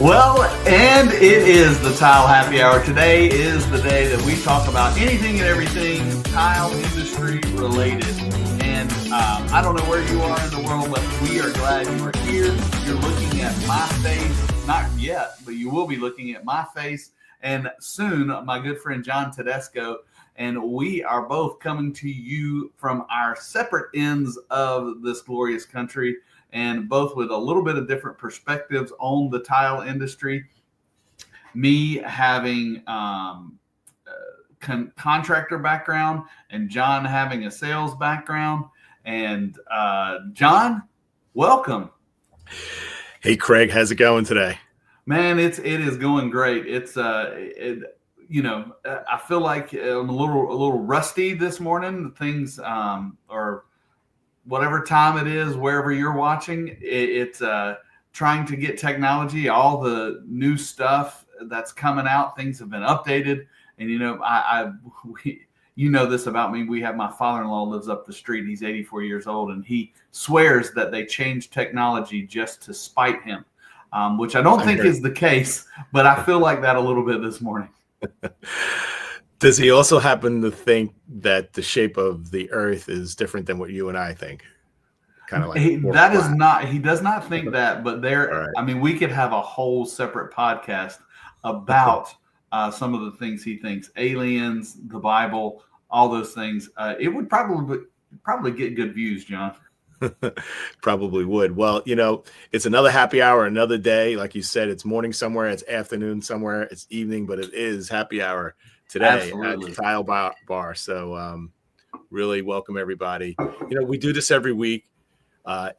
Well, and it is the Tile Happy Hour. Today is the day that we talk about anything and everything tile industry related. And I don't know where you are in the world, but we are glad you are here. You're looking at my face, not yet, but you will be looking at my face. And soon, my good friend John Tedesco, and we are both coming to you from our separate ends of this glorious country, and both with a little bit of different perspectives on the tile industry. Me having contractor background, and John having a sales background. And John, welcome. Hey, Craig, how's it going today? Man, it is going great. It's I feel like I'm a little rusty this morning. Things or whatever time it is, wherever you're watching, it's trying to get technology, all the new stuff that's coming out. Things have been updated, and you know this about me. We have my father-in-law lives up the street. He's 84 years old, and he swears that they changed technology just to spite him, which I don't think is the case, but I feel like that a little bit this morning. Does he also happen to think that the shape of the earth is different than what you and I think? Kind of like he does not think that, but right. I mean, we could have a whole separate podcast about some of the things he thinks, aliens, the Bible, all those things. It would probably get good views, John. Probably would. Well, it's another happy hour, another day. Like you said, it's morning somewhere, it's afternoon somewhere, it's evening, but it is happy hour today. Absolutely. At the Tile Bar. So really welcome everybody. We do this every week.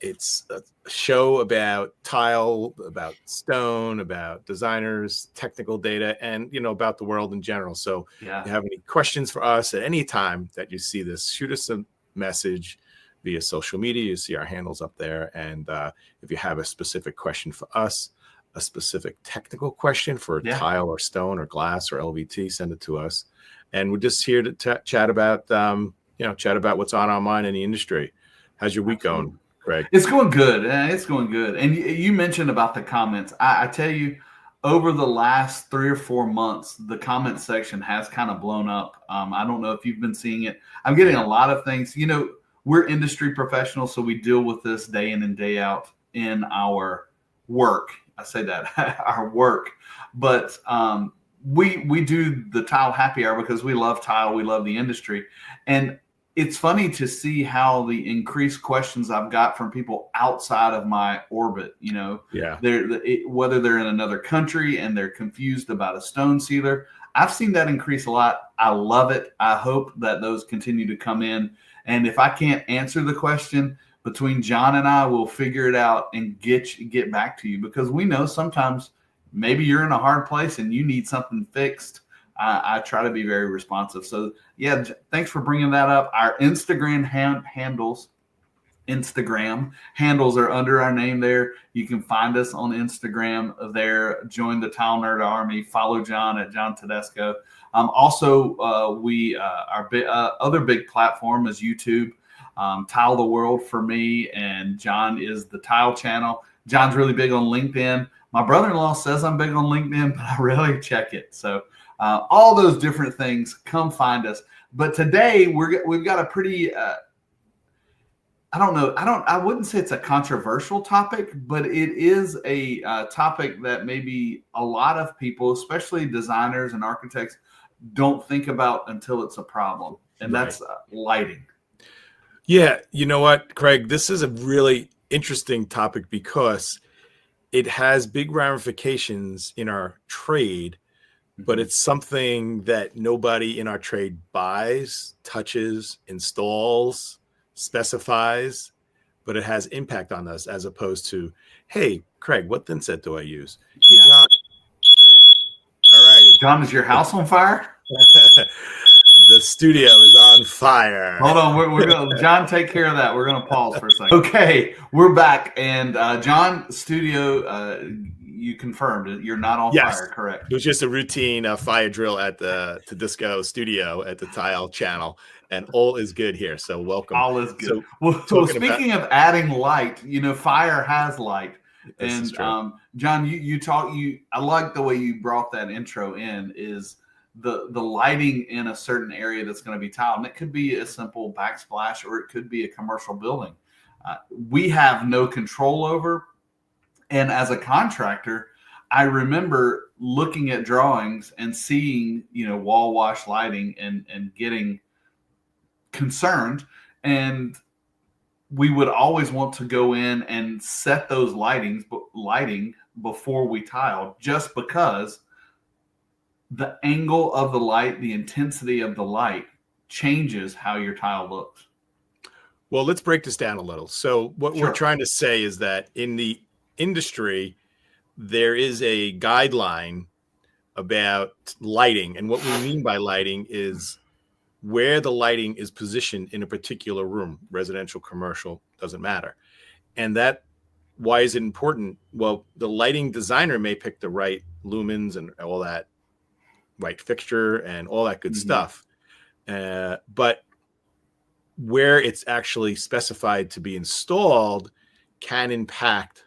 It's a show about tile, about stone, about designers, technical data, and about the world in general. So if you have any questions for us at any time that you see this, shoot us a message via social media. You see our handles up there. And if you have a specific question for us, a specific technical question for tile or stone or glass or LVT, send it to us. And we're just here to chat about, what's on our mind in the industry. How's your week going, Greg? It's going good. It's going good. And you mentioned about the comments. I tell you, over the last 3 or 4 months, the comment section has kind of blown up. I don't know if you've been seeing it. I'm getting a lot of things. We're industry professionals, so we deal with this day in and day out in our work. I say that, our work. But we do the Tile Happy Hour because we love tile, we love the industry. And it's funny to see how the increased questions I've got from people outside of my orbit, whether they're in another country and they're confused about a stone sealer. I've seen that increase a lot. I love it. I hope that those continue to come in. And if I can't answer the question, between John and I, we'll figure it out and get back to you, because we know sometimes maybe you're in a hard place and you need something fixed. I try to be very responsive. So, thanks for bringing that up. Our Instagram handles are under our name there. You can find us on Instagram there. Join the Tile Nerd Army. Follow John at John Tedesco. Also, our other big platform is YouTube. Tile the World for me, and John is the Tile Channel. John's really big on LinkedIn. My brother-in-law says I'm big on LinkedIn, but I rarely check it. So all those different things, come find us. But today we've got a pretty I wouldn't say it's a controversial topic, but it is a topic that maybe a lot of people, especially designers and architects, don't think about until it's a problem, and that's lighting. Yeah, you know what, Craig, this is a really interesting topic because it has big ramifications in our trade, but it's something that nobody in our trade buys, touches, installs, specifies, but it has impact on us, as opposed to, hey, Craig, what thin set do I use? Hey, John. All right. John, is your house on fire? The studio is on fire. Hold on, we're gonna John, take care of that. We're gonna pause for a second. Okay, we're back, and John, studio, you confirmed you're not on fire, correct? It was just a routine fire drill at the Tedesco studio at the Tile Channel, and all is good here. So welcome. All is good. So speaking of adding light, fire has light. This is And true. John, I like the way you brought that intro in, is the lighting in a certain area that's going to be tiled. And it could be a simple backsplash, or it could be a commercial building. We have no control over. And as a contractor, I remember looking at drawings and seeing, wall wash lighting, and getting concerned. And we would always want to go in and set those lighting before we tiled, just because the angle of the light, the intensity of the light changes how your tile looks. Well, let's break this down a little. So what Sure. we're trying to say is that in the industry, there is a guideline about lighting. And what we mean by lighting is where the lighting is positioned in a particular room, residential, commercial, doesn't matter. And why is it important? Well, the lighting designer may pick the right lumens and all that, right fixture and all that good stuff. But where it's actually specified to be installed can impact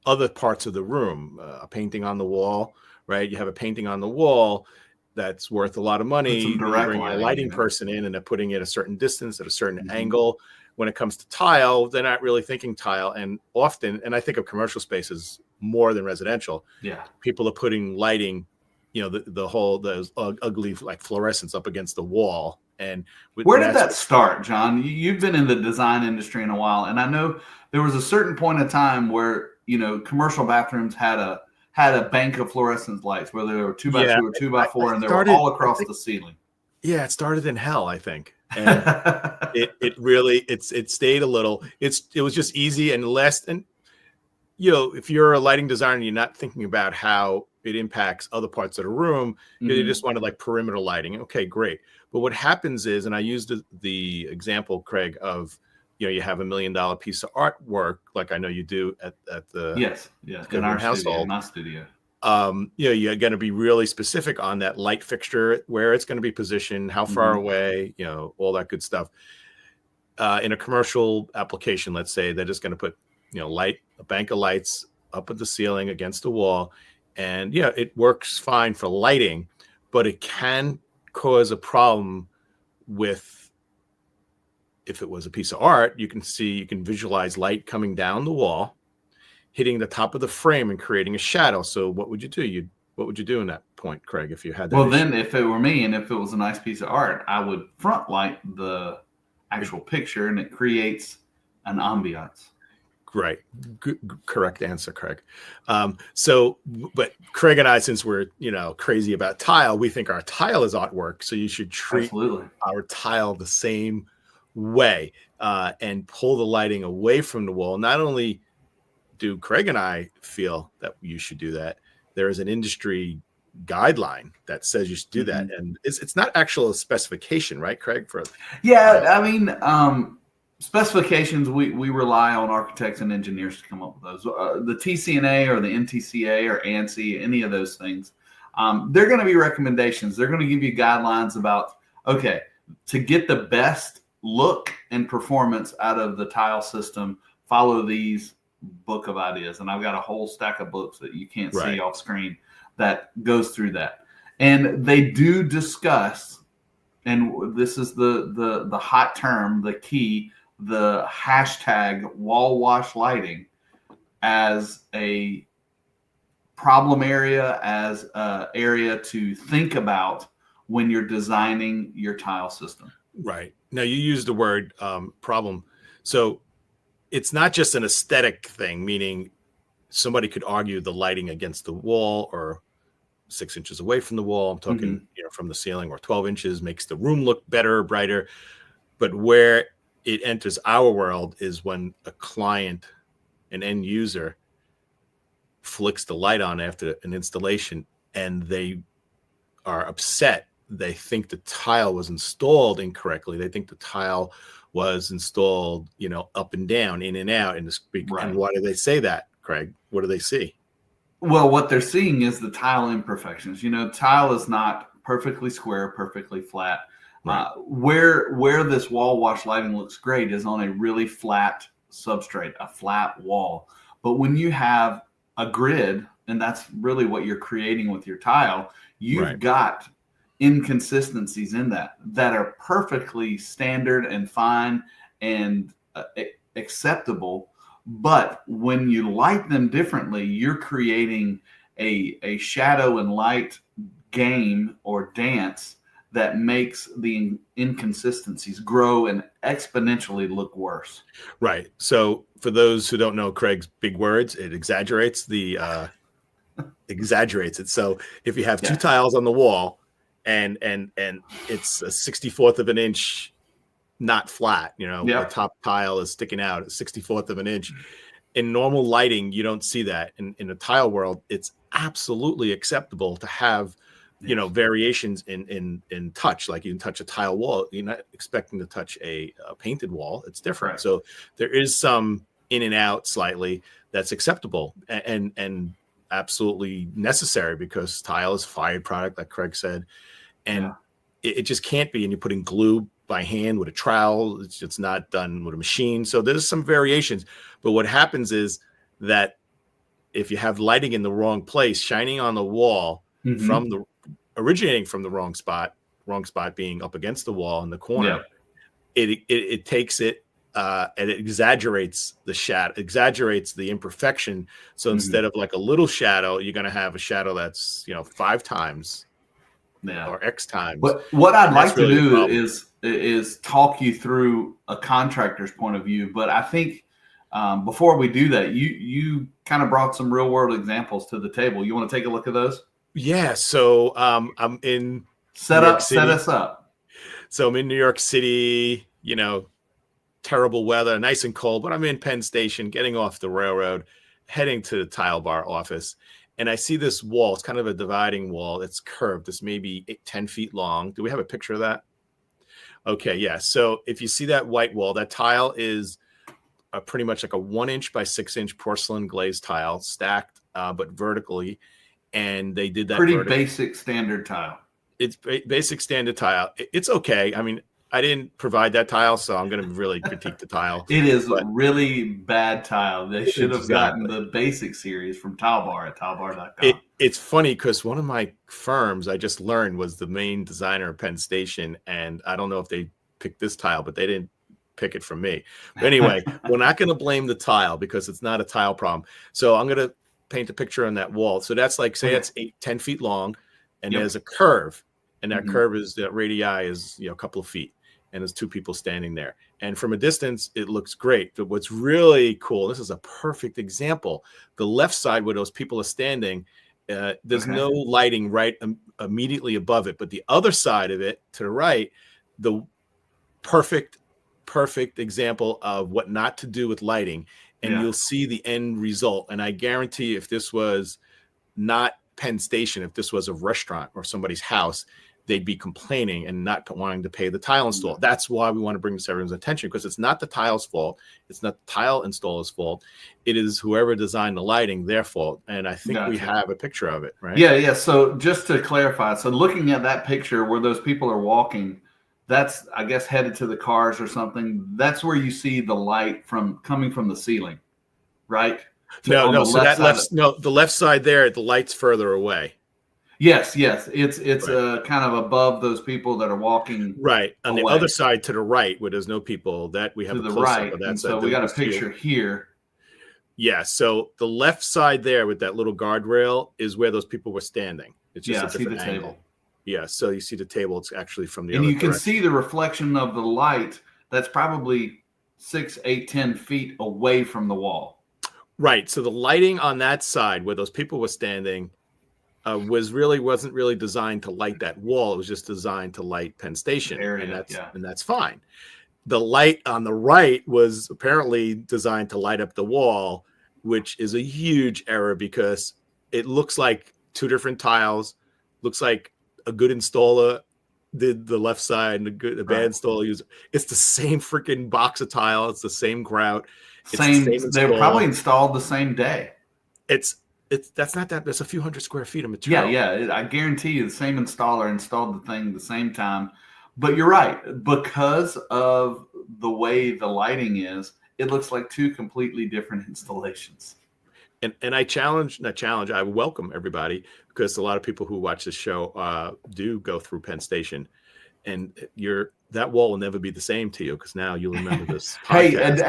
other parts of the room. A painting on the wall, right? You have a painting on the wall that's worth a lot of money. You bring a lighting person in, and they're putting it a certain distance at a certain angle. When it comes to tile, they're not really thinking tile. And often, and I think of commercial spaces more than residential. Yeah. People are putting lighting, those ugly like fluorescents up against the wall. And where did that start, John? You've been in the design industry in a while, and I know there was a certain point in time where commercial bathrooms had a bank of fluorescent lights, whether they were 2x2 or 2x4, and they were all across the ceiling. Yeah, it started in hell, I think, and it really stayed a little. It was just easy and less. And if you're a lighting designer, and you're not thinking about how it impacts other parts of the room. You just wanted like perimeter lighting. Okay, great. But what happens is, and I used the example, Craig, of you have $1 million piece of artwork, like I know you do at the in our household. Studio, my studio. You're going to be really specific on that light fixture, where it's going to be positioned, how far away, all that good stuff. In a commercial application, let's say they're just going to put a bank of lights up at the ceiling against the wall, and it works fine for lighting, but it can cause a problem with, if it was a piece of art, you can visualize light coming down the wall, hitting the top of the frame and creating a shadow. So what would you do? What would you do in that point, Craig, if you had that issue? Then if it were me, and if it was a nice piece of art, I would front light the actual picture, and it creates an ambiance. Right. Correct answer, Craig. But Craig and I, since we're, crazy about tile, we think our tile is artwork. So you should treat our tile the same way, and pull the lighting away from the wall. Not only do Craig and I feel that you should do that, there is an industry guideline that says you should do that. And it's not actual specification, right, Craig? Specifications, we rely on architects and engineers to come up with those. The TCNA or the NTCA or ANSI, any of those things, they're going to be recommendations. They're going to give you guidelines about, okay, to get the best look and performance out of the tile system, follow these book of ideas. And I've got a whole stack of books that you can't see off screen that goes through that. And they do discuss, and this is the hot term, the key, the hashtag wall wash lighting as a problem area, as an area to think about when you're designing your tile system. Right. Now you use the word problem. So it's not just an aesthetic thing, meaning somebody could argue the lighting against the wall or 6 inches away from the wall. I'm talking, from the ceiling, or 12 inches makes the room look better, brighter. But where it enters our world is when a client, an end user, flicks the light on after an installation and they are upset. They think the tile was installed incorrectly. They think the tile was installed, up and down, in and out in the speak. Right. And why do they say that, Craig? What do they see? Well, what they're seeing is the tile imperfections. Tile is not perfectly square, perfectly flat. Right. Where this wall wash lighting looks great is on a really flat substrate, a flat wall. But when you have a grid, and that's really what you're creating with your tile, you've got inconsistencies in that are perfectly standard and fine and acceptable. But when you light them differently, you're creating a shadow and light game or dance that makes the inconsistencies grow and exponentially look worse. Right. So for those who don't know Craig's big words, it exaggerates it. So if you have two tiles on the wall and it's a 64th of an inch not flat, the top tile is sticking out, a 64th of an inch. In normal lighting, you don't see that. In the tile world, it's absolutely acceptable to have variations in touch. Like you can touch a tile wall, you're not expecting to touch a painted wall. It's different. So there is some in and out slightly that's acceptable and absolutely necessary, because tile is a fired product, like Craig said, and it just can't be. And you're putting glue by hand with a trowel. It's not done with a machine. So there's some variations. But what happens is that if you have lighting in the wrong place, shining on the wall originating from the wrong spot being up against the wall in the corner, it takes it and it exaggerates the shadow, exaggerates the imperfection. So instead of like a little shadow, you're going to have a shadow that's 5 times or X times. But what I'd like to do is talk you through a contractor's point of view. But I think before we do that, you kind of brought some real world examples to the table. You want to take a look at those? Yeah. So I'm in set us up. So I'm in New York City, terrible weather, nice and cold, but I'm in Penn Station, getting off the railroad, heading to the tile bar office. And I see this wall. It's kind of a dividing wall. It's curved. It's maybe 10 feet long. Do we have a picture of that? Okay. Yeah. So if you see that white wall, that tile is pretty much like a 1 inch by 6 inch porcelain glazed tile, stacked, but vertically. And they did that pretty basic standard tile. It's basic standard tile. It's okay. I mean, I didn't provide that tile, so I'm going to really critique the tile. It is a really bad tile. They should have gotten the basic series from Tile Bar at tilebar.com. It's funny because one of my firms I just learned was the main designer of Penn Station, and I don't know if they picked this tile, but they didn't pick it from me. But anyway, we're not going to blame the tile because it's not a tile problem. So I'm going to paint a picture on that wall. So that's like, say it's 10 feet long, and there's a curve, and that curve is, the radii is a couple of feet, and there's 2 people standing there. And from a distance, it looks great. But what's really cool, this is a perfect example. The left side where those people are standing, there's no lighting right immediately above it. But the other side of it, to the right, the perfect example of what not to do with lighting. And you'll see the end result. And I guarantee if this was not Penn Station, if this was a restaurant or somebody's house, they'd be complaining and not wanting to pay the tile installer. That's why we want to bring this to everyone's attention, because it's not the tile's fault. It's not the tile installer's fault. It is whoever designed the lighting, their fault. And I think we have a picture of it, right? Yeah. So just to clarify, so looking at that picture where those people are walking, that's, I guess, headed to the cars or something. That's where you see the light coming from the ceiling, right? No. So the left side there, the light's further away. Yes. It's kind of above those people that are walking. Right. On the other side to the right, where there's no people, that we have to the right. And so we got a picture here. Yeah. So the left side there with that little guardrail is where those people were standing. It's just a different angle. Yeah, so you see the table. It's actually from the other direction. And you can see the reflection of the light. That's probably 6, 8, 10 feet away from the wall. Right. So the lighting on that side where those people were standing wasn't really designed to light that wall. It was just designed to light Penn Station, and that's fine. The light on the right was apparently designed to light up the wall, which is a huge error because it looks like 2 different tiles. Looks like a good installer did the left side and a bad installer user. It's the same freaking box of tile. It's the same grout. They were probably installed the same day. That's not that. There's a few hundred square feet of material. Yeah. I guarantee you the same installer installed the thing the same time. But you're right. Because of the way the lighting is, it looks like 2 completely different installations. And I welcome everybody, because a lot of people who watch this show do go through Penn Station, and that wall will never be the same to you, because now you'll remember this podcast.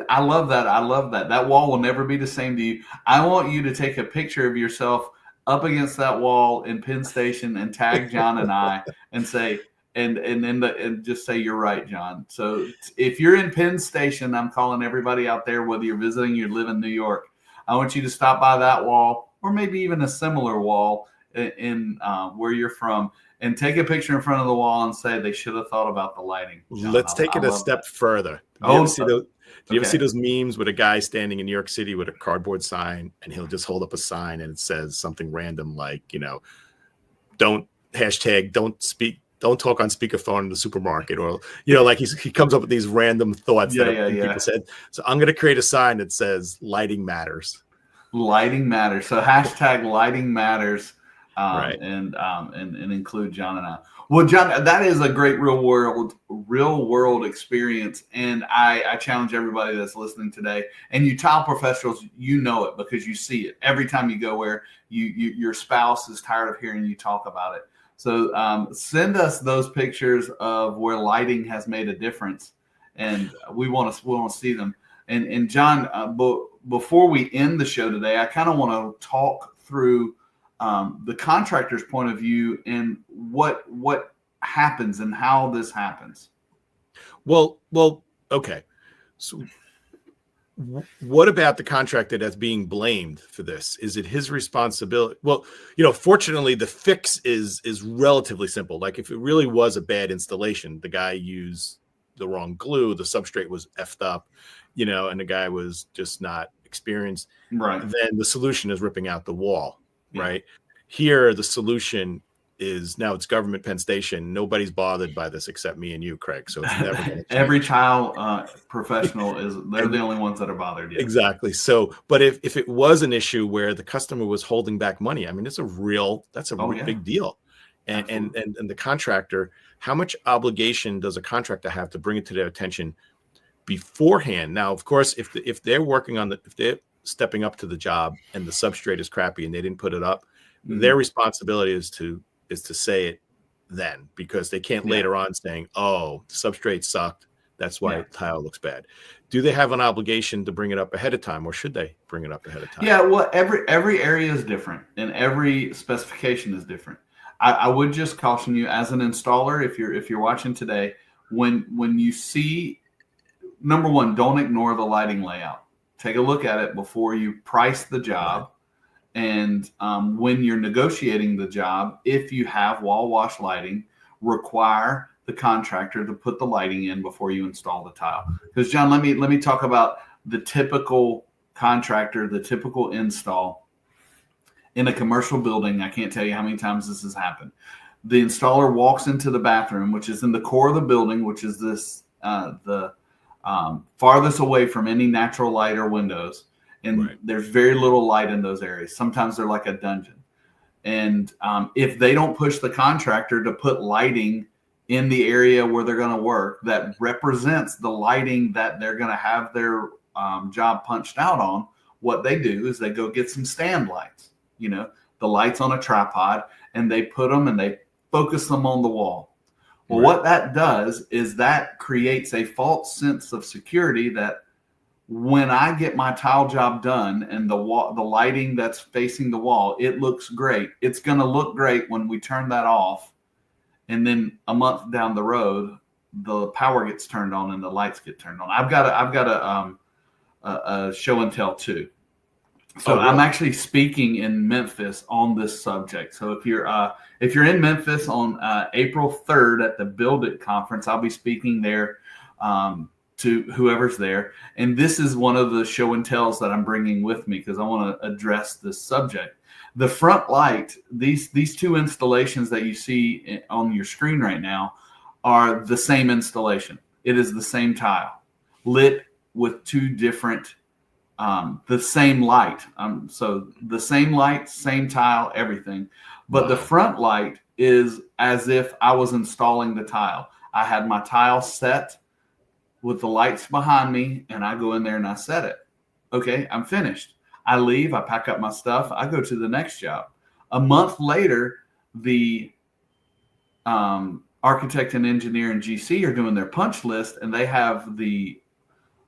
I love that. I love that. That wall will never be the same to you. I want you to take a picture of yourself up against that wall in Penn Station and tag John and I and say, and just say, you're right, John. So if you're in Penn Station, I'm calling everybody out there, whether you're visiting, you live in New York, I want you to stop by that wall, or maybe even a similar wall in where you're from, and take a picture in front of the wall and say they should have thought about the lighting. John, let's take it a step further. Do you ever see those memes with a guy standing in New York City with a cardboard sign, and he'll just hold up a sign and it says something random like, don't talk on speakerphone in the supermarket, or like he comes up with these random thoughts people said. So I'm going to create a sign that says lighting matters. Lighting matters. So hashtag lighting matters, right. And include John and I. Well, John, that is a great real world experience, and I challenge everybody that's listening today. And you tile professionals, you know it because you see it every time you go where your spouse is tired of hearing you talk about it. So send us those pictures of where lighting has made a difference, and we want to see them. And John, before we end the show today, I kind of want to talk through the contractor's point of view and what happens and how this happens. Well, okay. So what about the contractor that's being blamed for this? Is it his responsibility? Well, fortunately, the fix is relatively simple. Like, if it really was a bad installation, the guy used the wrong glue, the substrate was effed up, and the guy was just not experienced. Right. Then the solution is ripping out the wall. Yeah. Right. Here, the solution is, now it's government Penn Station. Nobody's bothered by this except me and you, Craig. So it's never going to change. Every tile professional they're the only ones that are bothered. Yes. Exactly. So, but if it was an issue where the customer was holding back money, I mean, that's a real big deal. And the contractor, how much obligation does a contractor have to bring it to their attention beforehand? Now, of course, if they're working on if they're stepping up to the job and the substrate is crappy and they didn't put it up, their responsibility is to say it then, because they can't later on saying, oh, the substrate sucked, that's why the tile looks bad. Do they have an obligation to bring it up ahead of time, or should they bring it up ahead of time? Yeah, well, every area is different and every specification is different. I would just caution you as an installer, if you're watching today, when you see, number one, don't ignore the lighting layout. Take a look at it before you price the job. And when you're negotiating the job, if you have wall wash lighting, require the contractor to put the lighting in before you install the tile. Because, John, let me talk about the typical contractor, the typical install in a commercial building. I can't tell you how many times this has happened. The installer walks into the bathroom, which is in the core of the building, which is this the farthest away from any natural light or windows. And there's very little light in those areas. Sometimes they're like a dungeon. And if they don't push the contractor to put lighting in the area where they're going to work that represents the lighting that they're going to have their job punched out on, what they do is they go get some stand lights, the lights on a tripod, and they put them and they focus them on the wall. Well, what that does is that creates a false sense of security that when I get my tile job done and the lighting that's facing the wall, it looks great. It's going to look great when we turn that off. And then a month down the road, the power gets turned on and the lights get turned on. I've got a show and tell too. So I'm actually speaking in Memphis on this subject. So if you're in Memphis on April 3rd at the Build It conference, I'll be speaking there to whoever's there. And this is one of the show and tells that I'm bringing with me because I want to address this subject. The front light, these two installations that you see on your screen right now are the same installation. It is the same tile lit with two different, the same light. So the same light, same tile, everything. But the front light is as if I was installing the tile. I had my tile set with the lights behind me, and I go in there and I set it. Okay, I'm finished. I leave, I pack up my stuff, I go to the next job. A month later, the architect and engineer and GC are doing their punch list, and they have the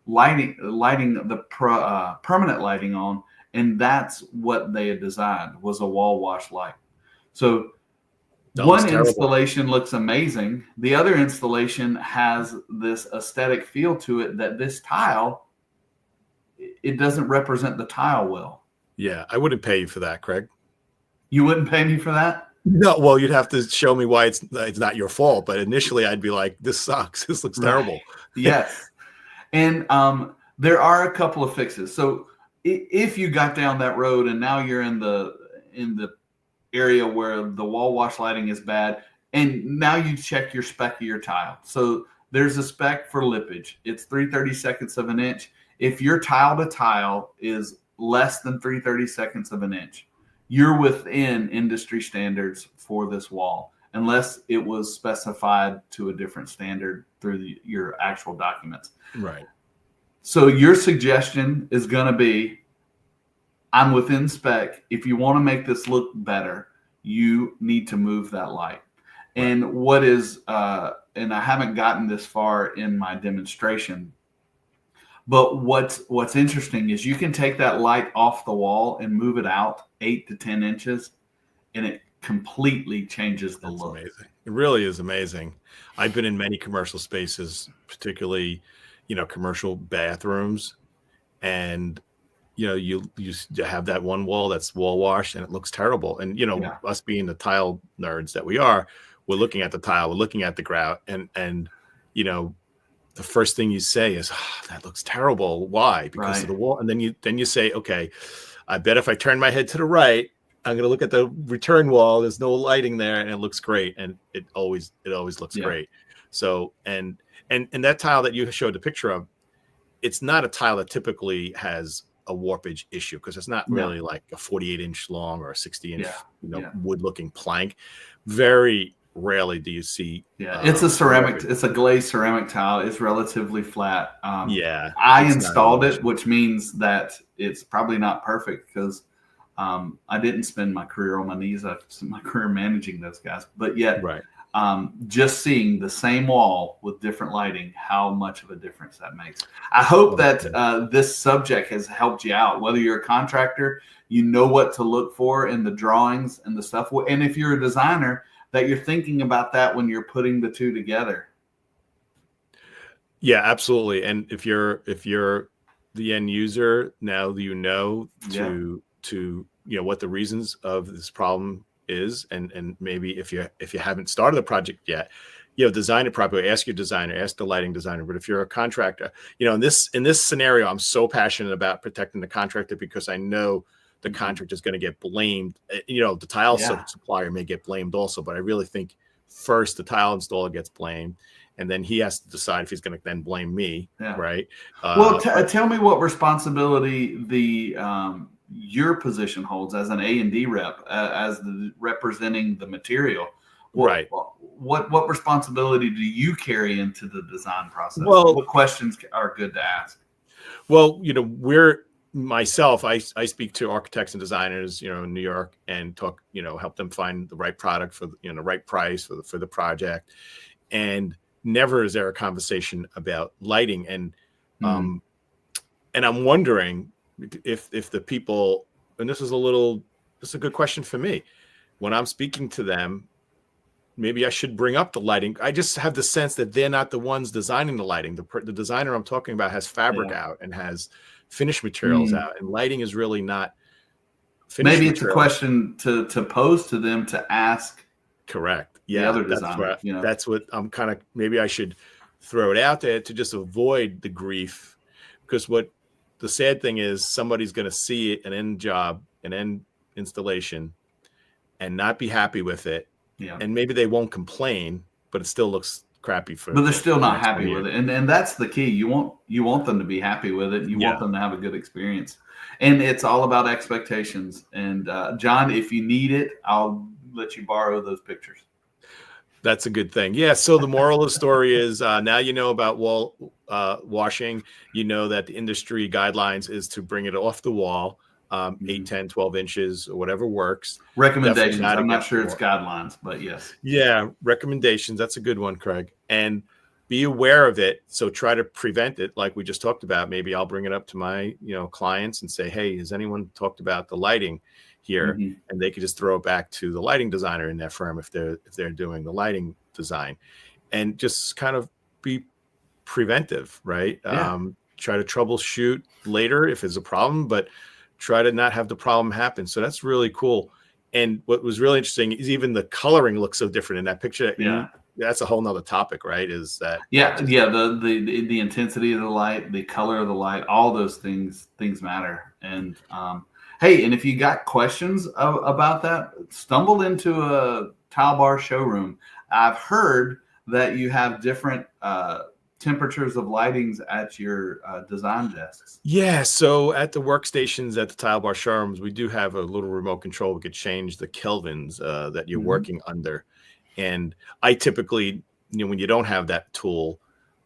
permanent lighting on, and that's what they had designed, was a wall wash light. So one installation looks amazing. The other installation has this aesthetic feel to it that this tile, it doesn't represent the tile well. Yeah, I wouldn't pay you for that, Craig. You wouldn't pay me for that? No, well, you'd have to show me why it's not your fault. But initially, I'd be like, "This sucks. This looks terrible." Yes, and there are a couple of fixes. So if you got down that road and now you're in the area where the wall wash lighting is bad, and now you check your spec of your tile. So there's a spec for lippage. It's 3/32 of an inch. If your tile to tile is less than 3/32 of an inch, you're within industry standards for this wall, unless it was specified to a different standard through your actual documents. Right. So your suggestion is going to be, I'm within spec. If you want to make this look better, you need to move that light. Right. And what is, and I haven't gotten this far in my demonstration, but what's interesting is you can take that light off the wall and move it out 8 to 10 inches, and it completely changes the look. Amazing. It really is amazing. I've been in many commercial spaces, particularly, commercial bathrooms, and you have that one wall that's wall washed and it looks terrible. And us being the tile nerds that we are, we're looking at the tile, we're looking at the grout, and the first thing you say is, "Oh, that looks terrible. Why?" Because of the wall. And then you say, "Okay, I bet if I turn my head to the right, I'm going to look at the return wall. There's no lighting there, and it looks great." And it always looks great. So and that tile that you showed the picture of, it's not a tile that typically has a warpage issue, because it's not really like a 48-inch long or a 60-inch wood-looking plank. Very rarely do you see. It's a ceramic. It's a glazed ceramic tile. It's relatively flat. I installed it, which means that it's probably not perfect, because I didn't spend my career on my knees. I spent my career managing those guys. But yet, just seeing the same wall with different lighting, how much of a difference that makes. I hope that this subject has helped you out. Whether you're a contractor, you know what to look for in the drawings and the stuff. And if you're a designer, that you're thinking about that when you're putting the two together. Yeah, absolutely. And if you're the end user, now you know to what the reasons of this problem is, and maybe if you haven't started the project yet, design it properly. Ask your designer, ask the lighting designer. But if you're a contractor, in this scenario, I'm so passionate about protecting the contractor, because I know the contractor is going to get blamed. The tile supplier may get blamed also, but I really think first the tile installer gets blamed, and then he has to decide if he's going to then blame me, right? Well, tell me what responsibility your position holds as an A&D rep, as representing the material. What responsibility do you carry into the design process? Well, what questions are good to ask? Well, I speak to architects and designers, in New York, and talk, help them find the right product for, the right price for the project. And never is there a conversation about lighting. And, and I'm wondering if the people, and this is a good question for me, when I'm speaking to them, maybe I should bring up the lighting. I just have the sense that they're not the ones designing the lighting. The designer I'm talking about has fabric out and has finished materials out, and lighting is really not finished. Maybe it's a question to pose to them, to ask. Correct. The other designer. That's what I'm kind of, maybe I should throw it out there to just avoid the grief, because what the sad thing is, somebody's going to see an end installation and not be happy with it. And maybe they won't complain, but it still looks crappy but they're still not happy with it, and that's the key. You want them to be happy with it. You want them to have a good experience, and it's all about expectations. And John, if you need it, I'll let you borrow those pictures. That's a good thing. Yeah. So the moral of the story is, now you know about wall washing. You know that the industry guidelines is to bring it off the wall 8, 10, 12 inches, or whatever works. Recommendations. I'm not sure it's guidelines, but yes. Yeah, recommendations. That's a good one, Craig. And be aware of it. So try to prevent it, like we just talked about. Maybe I'll bring it up to my clients and say, hey, has anyone talked about the lighting here? And they could just throw it back to the lighting designer in their firm if they're doing the lighting design, and just kind of be preventive, right? Try to troubleshoot later if it's a problem, but try to not have the problem happen. So that's really cool. And what was really interesting is even the coloring looks so different in that picture. That's a whole nother topic, right? Is that the intensity of the light, the color of the light, all those things matter. And hey, and if you got questions about that, stumble into a tile bar showroom. I've heard that you have different temperatures of lightings at your design desks. Yeah, so at the workstations at the tile bar showrooms, we do have a little remote control. We could change the kelvins that you're working under. And I typically, when you don't have that tool,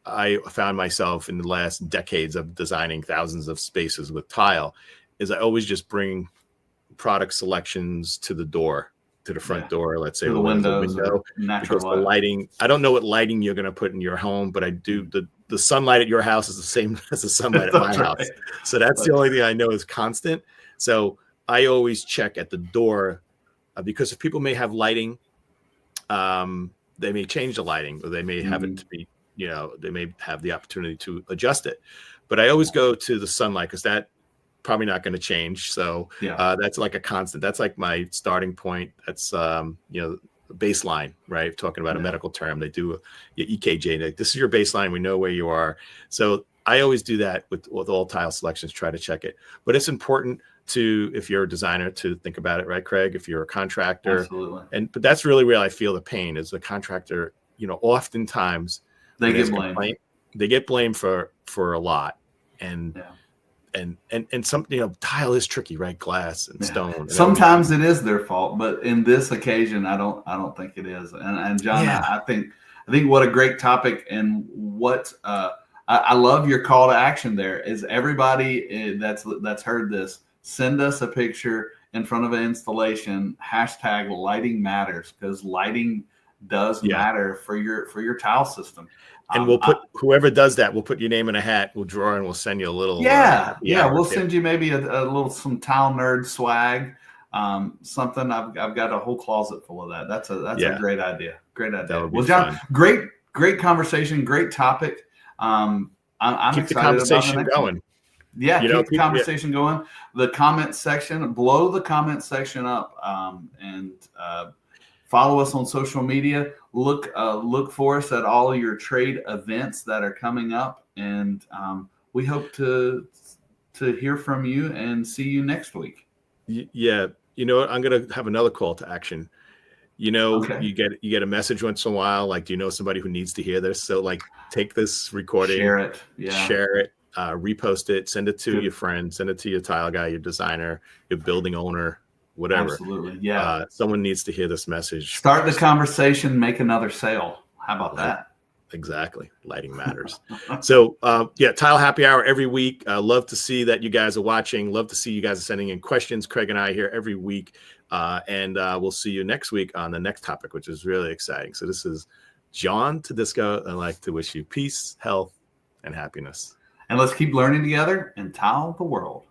I found myself in the last decades of designing thousands of spaces with tile, is I always just bring product selections to the door, to the front door, let's say, the window, because the lighting, I don't know what lighting you're going to put in your home, but I do, the sunlight at your house is the same as the sunlight at my house. So that's the only thing I know is constant. So I always check at the door because if people may have lighting, they may change the lighting, or they may have it to be, they may have the opportunity to adjust it. But I always go to the sunlight because that probably not going to change. So that's like a constant. That's like my starting point. That's baseline, right? Talking about a medical term, they do your EKG. Like, this is your baseline. We know where you are. So I always do that with all tile selections. Try to check it. But it's important to, if you're a designer, to think about it, right, Craig? If you're a contractor, absolutely. But that's really where I feel the pain is. The contractor, oftentimes they get blamed. They get blamed for a lot, and some, tile is tricky, right? Glass and stone. Sometimes it is their fault, but in this occasion, I don't think it is. And John, I think what a great topic, and what I love your call to action there is everybody that's heard this, send us a picture in front of an installation, hashtag lighting matters, because lighting does matter for your tile system. And we'll put whoever does that, we'll put your name in a hat, we'll draw, and we'll send you a little. We'll send you maybe a little, some tile nerd swag, something. I've got a whole closet full of that. That's a great idea. Great idea. Well, John, fun. Great conversation, great topic. I'm keep excited the conversation about going. Yeah, keep the conversation going. The comment section, blow the comment section up, and follow us on social media. Look for us at all of your trade events that are coming up, and we hope to hear from you and see you next week. Yeah, I'm going to have another call to action. You get a message once in a while, like, do you know somebody who needs to hear this? So, like, take this recording, share it, repost it, send it to your friend, send it to your tile guy, your designer, your building owner, whatever. Absolutely. Yeah. Someone needs to hear this message. Start the conversation, make another sale. How about that? Exactly. Lighting matters. So, Tile Happy Hour every week. Love to see that you guys are watching. Love to see you guys are sending in questions. Craig and I here every week. And we'll see you next week on the next topic, which is really exciting. So this is John Tedisco. I'd like to wish you peace, health, and happiness. And let's keep learning together and tile the world.